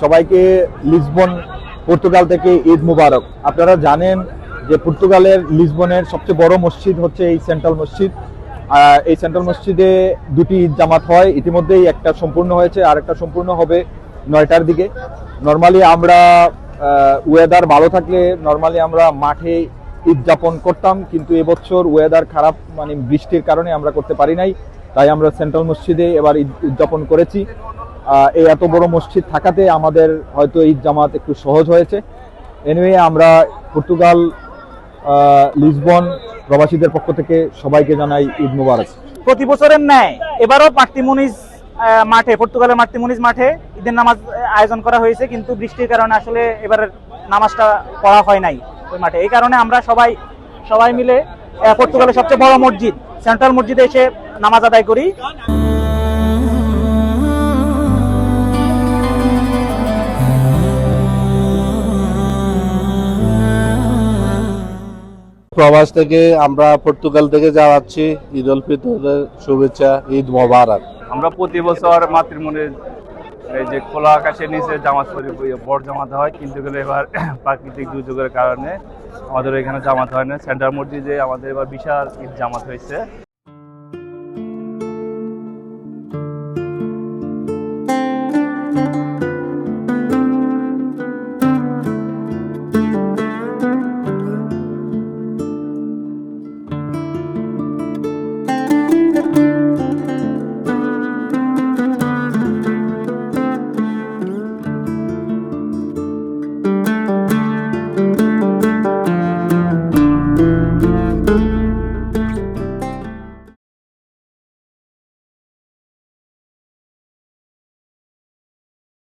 সবাইকে Lisbon Portugal থেকে ঈদ মুবারক। আপনারা জানেন যে পর্তুগালের লিসবনের সবচেয়ে বড় মসজিদ হচ্ছে এই সেন্ট্রাল মসজিদ। এই সেন্ট্রাল মসজিদে দুটি ঈদ জামাত হয়, ইতিমধ্যেই একটা সম্পূর্ণ হয়েছে আর একটা সম্পূর্ণ হবে 9টার দিকে। নর্মালি আমরা ওয়েদার ভালো থাকলে নর্মালি আমরা মাঠে ঈদ যাপন করতাম, কিন্তু এবছর ওয়েদার খারাপ, মানে বৃষ্টির কারণে আমরা করতে পারি নাই, তাই আমরা সেন্ট্রাল মসজিদে এবার ঈদ উদযাপন করেছি। এই এত বড় মসজিদ থাকাতে আমাদের হয়তো ঈদ জামাত একটু সহজ হয়েছে। এনিওয়ে আমরা পর্তুগাল লিসবন প্রবাসীদের পক্ষ থেকে সবাইকে জানাই ঈদ মুবারক। প্রতি বছরের ন্যায় এবারও মার্তিমুনিজ মাঠে, পর্তুগালের মার্তিমুনিজ মাঠে ঈদের নামাজ আয়োজন করা হয়েছে, কিন্তু বৃষ্টির কারণে আসলে এবারের নামাজটা পড়া হয় নাই ওই মাঠে। এই কারণে আমরা সবাই মিলে পর্তুগালের সবচেয়ে বড় মসজিদ সেন্ট্রাল মসজিদে এসে নামাজ আদায় করি। প্রবাস থেকে আমরা পর্তুগাল থেকে যাওয়াচ্ছি, ঈদ উল ফিতরের শুভেচ্ছা, ঈদ মোবারক। আমরা প্রতি বছর মাতৃমনির এই যে খোলা আকাশের নিচে জামাত করি, বড় জামাত হয়, কিন্তু এবার প্রাকৃতিক দুর্যোগের কারণে আমাদের এখানে জামাত হয় না। সেন্ট্রাল মসজিদে আমাদের এবার বিশাল ঈদ জামাত হয়েছে।